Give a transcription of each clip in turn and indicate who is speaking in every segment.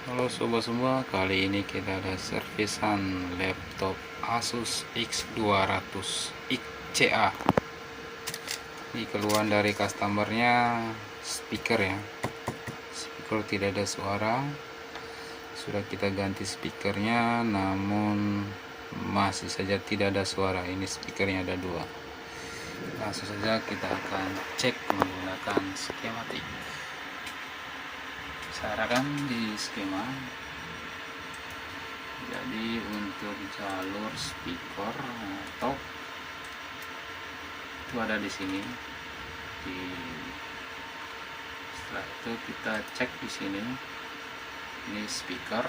Speaker 1: Halo sobat semua, kali ini kita ada servisan laptop Asus X200 XCA. Ini keluhan dari customernya speaker ya. Speaker tidak ada suara. Sudah kita ganti speakernya, namun masih saja tidak ada suara. Ini speakernya ada dua. Langsung saja kita akan cek menggunakan skematik. Sarankan di skema. Jadi untuk jalur speaker top itu ada di sini. Setelah itu kita cek di sini. Ini speaker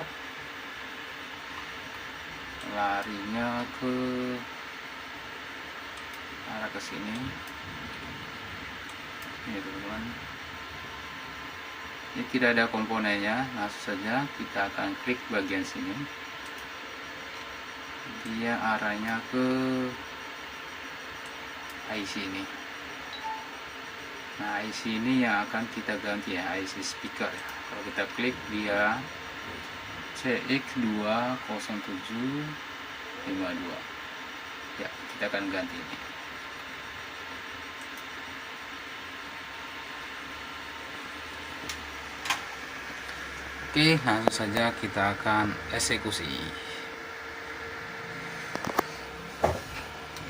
Speaker 1: larinya ke arah ke sini. Ini teman-teman. Ini tidak ada komponennya, langsung saja kita akan klik bagian sini. Dia arahnya ke IC ini. Nah, IC ini yang akan kita ganti ya, IC speaker ya. Kalau kita klik dia CX20752 ya, kita akan ganti ini. Oke, langsung saja kita akan eksekusi.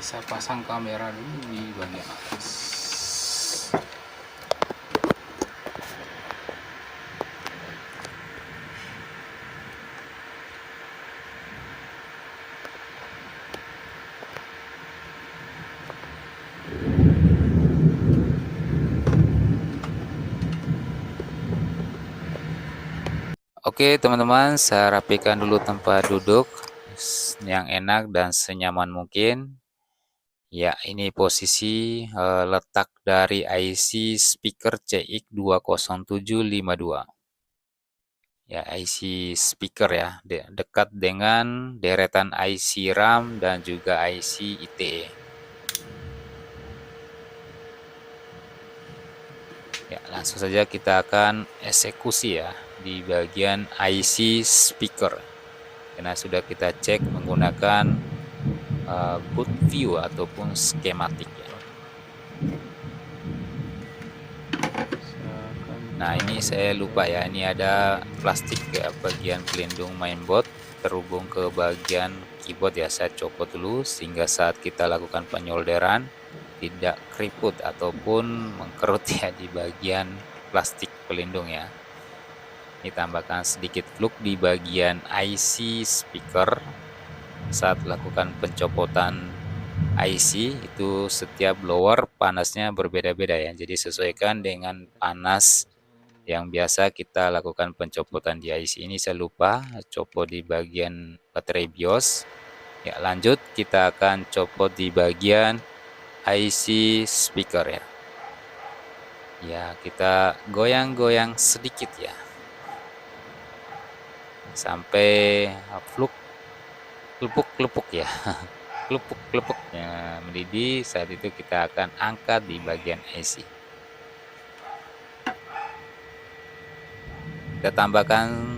Speaker 1: Bisa pasang kamera dulu di bagian atas. Oke teman-teman, saya rapikan dulu tempat duduk yang enak dan senyaman mungkin. Ya, ini posisi letak dari IC speaker CX20752. Ya, IC speaker ya, dekat dengan deretan IC RAM dan juga IC ITE. Ya, langsung saja kita akan eksekusi ya di bagian IC speaker. Karena sudah kita cek menggunakan boot view ataupun skematik ya. Nah, ini saya lupa ya, ini ada plastik ya bagian pelindung mainboard terhubung ke bagian keyboard ya. Saya copot dulu sehingga saat kita lakukan penyolderan tidak keriput ataupun mengkerut ya di bagian plastik pelindung ya. Ini tambahkan sedikit fluk di bagian IC speaker. Saat lakukan pencopotan IC itu setiap blower panasnya berbeda-beda ya. Jadi sesuaikan dengan panas yang biasa kita lakukan pencopotan di IC. Ini saya lupa copot di bagian baterai BIOS. Ya, lanjut kita akan copot di bagian IC speaker ya. Ya, kita goyang-goyang sedikit ya. Sampai fluk kelepuk-kelepuk ya. Kelepuk-kelepuknya mendidih. Saat itu kita akan angkat di bagian IC. Kita tambahkan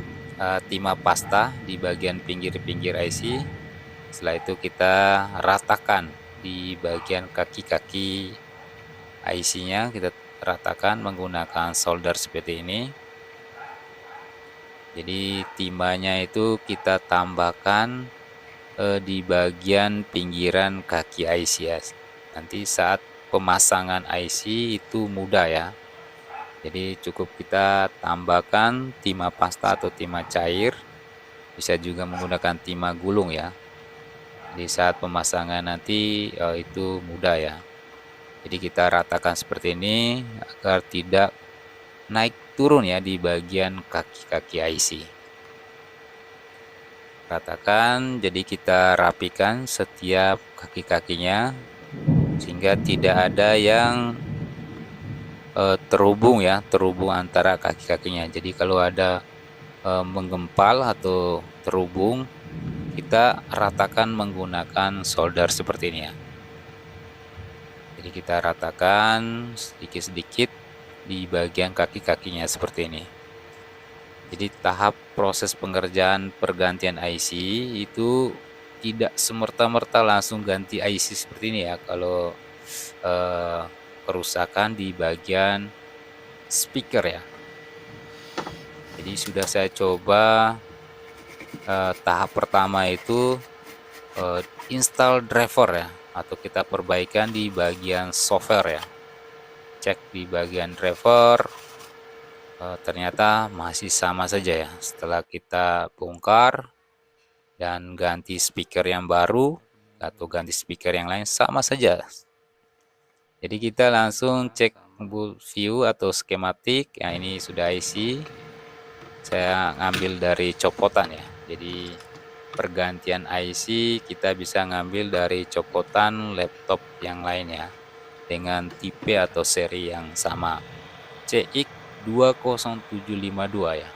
Speaker 1: timah pasta di bagian pinggir-pinggir IC. Setelah itu kita ratakan di bagian kaki-kaki IC-nya, kita ratakan menggunakan solder seperti ini. Jadi timahnya itu kita tambahkan di bagian pinggiran kaki IC ya. Nanti saat pemasangan IC itu mudah ya. Jadi cukup kita tambahkan timah pasta atau timah cair. Bisa juga menggunakan timah gulung ya. Di saat pemasangan nanti itu mudah ya. Jadi kita ratakan seperti ini agar tidak naik turun ya di bagian kaki-kaki IC. Ratakan, jadi kita rapikan setiap kaki-kakinya sehingga tidak ada yang terhubung ya, terhubung antara kaki-kakinya. Jadi kalau ada menggempal atau terhubung, kita ratakan menggunakan solder seperti ini ya. Jadi kita ratakan sedikit-sedikit di bagian kaki-kakinya seperti ini. Jadi tahap proses pengerjaan pergantian IC itu tidak semerta-merta langsung ganti IC seperti ini ya. Kalau kerusakan di bagian speaker ya. Jadi sudah saya coba tahap pertama itu install driver ya, atau kita perbaikan di bagian software ya. Cek di bagian driver, ternyata masih sama saja ya. Setelah kita bongkar dan ganti speaker yang baru atau ganti speaker yang lain, sama saja. Jadi kita langsung cek view atau skematik. Ya, ini sudah IC. Saya ngambil dari copotan ya. Jadi pergantian IC kita bisa ngambil dari copotan laptop yang lain ya, dengan tipe atau seri yang sama, CX20752 ya.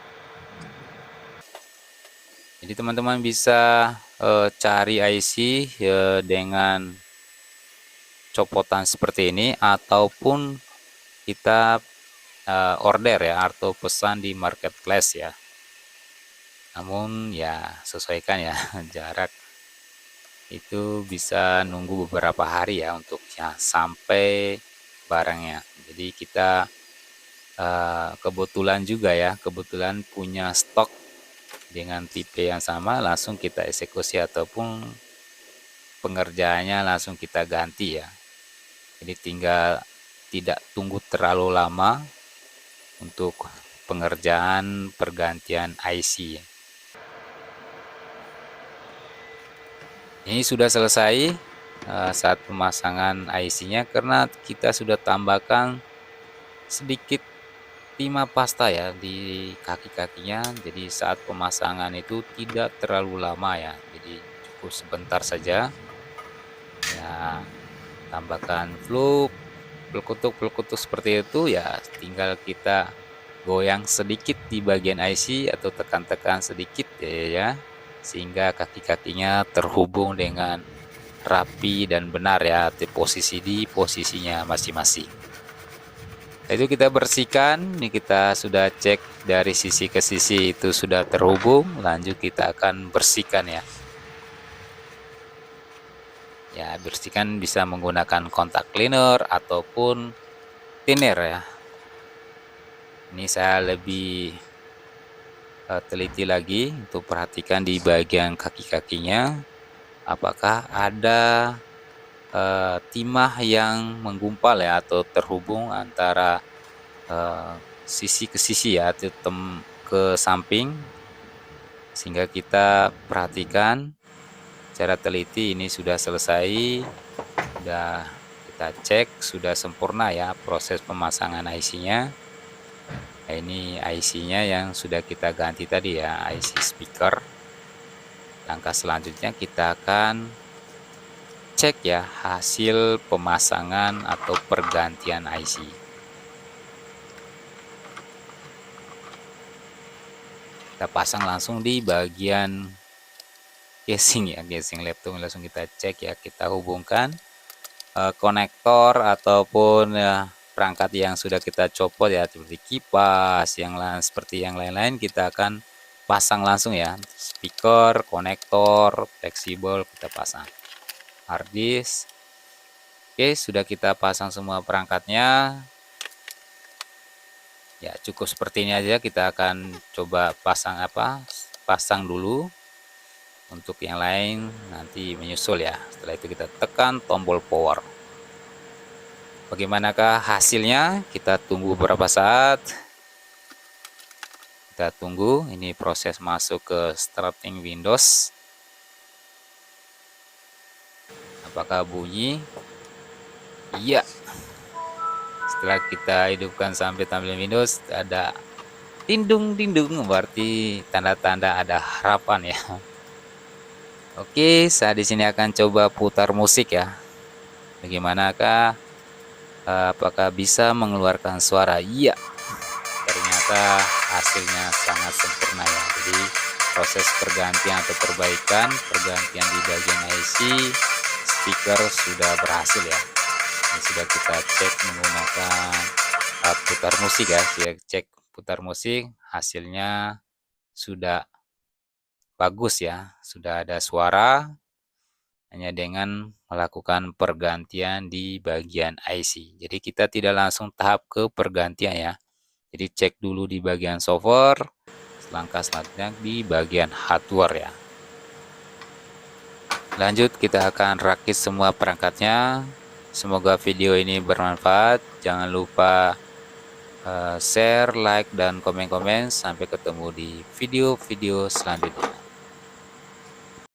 Speaker 1: Jadi teman-teman bisa cari IC dengan copotan seperti ini, ataupun kita order ya, atau pesan di marketplace ya. Namun ya sesuaikan ya, jarak itu bisa nunggu beberapa hari ya untuk ya sampai barangnya. Jadi kita kebetulan juga ya, kebetulan punya stok dengan tipe yang sama, langsung kita eksekusi ataupun pengerjaannya langsung kita ganti ya. Jadi tinggal tidak tunggu terlalu lama untuk pengerjaan pergantian IC. Ini sudah selesai saat pemasangan IC-nya, karena kita sudah tambahkan sedikit timah pasta ya di kaki-kakinya. Jadi saat pemasangan itu tidak terlalu lama ya. Jadi cukup sebentar saja. Ya, tambahkan fluk, pelekutuk seperti itu ya, tinggal kita goyang sedikit di bagian IC atau tekan-tekan sedikit ya, sehingga kaki-kakinya terhubung dengan rapi dan benar ya, di posisinya masing-masing. Itu kita bersihkan. Ini kita sudah cek dari sisi ke sisi itu sudah terhubung. Lanjut kita akan bersihkan ya. Ya, bersihkan bisa menggunakan kontak cleaner ataupun thinner ya. Ini saya lebih teliti lagi untuk perhatikan di bagian kaki-kakinya, apakah ada timah yang menggumpal ya, atau terhubung antara sisi ke sisi ya, atau ke samping, sehingga kita perhatikan secara teliti. Ini sudah selesai, sudah kita cek sudah sempurna ya proses pemasangan IC-nya. Nah, ini IC-nya yang sudah kita ganti tadi ya, IC speaker. Langkah selanjutnya kita akan cek ya hasil pemasangan atau pergantian IC. Kita pasang langsung di bagian casing ya, casing laptop. Langsung kita cek ya, kita hubungkan konektor ataupun ya perangkat yang sudah kita copot ya, seperti kipas yang lain, seperti yang lain-lain kita akan pasang langsung ya. Speaker, konektor, fleksibel kita pasang. Hard disk. Oke, sudah kita pasang semua perangkatnya. Ya, cukup seperti ini aja. Kita akan coba pasang dulu. Untuk yang lain nanti menyusul ya. Setelah itu kita tekan tombol power. Bagaimanakah hasilnya? Kita tunggu beberapa saat. Kita tunggu ini proses masuk ke starting Windows. Apakah bunyi? Iya. Setelah kita hidupkan sampai tampilan Windows, ada dindung-dindung, berarti tanda-tanda ada harapan ya. Oke, saya di sini akan coba putar musik ya. Bagaimanakah? Apakah bisa mengeluarkan suara? Iya, ternyata hasilnya sangat sempurna ya. Jadi proses pergantian atau pergantian di bagian IC speaker sudah berhasil ya. Ini sudah kita cek menggunakan putar musik ya. Kita cek putar musik, hasilnya sudah bagus ya, sudah ada suara hanya dengan melakukan pergantian di bagian IC. Jadi kita tidak langsung tahap ke pergantian ya. Jadi cek dulu di bagian software, langkah selanjutnya di bagian hardware ya. Lanjut kita akan rakit semua perangkatnya. Semoga video ini bermanfaat. Jangan lupa share, like, dan komen-komen. Sampai ketemu di video-video selanjutnya.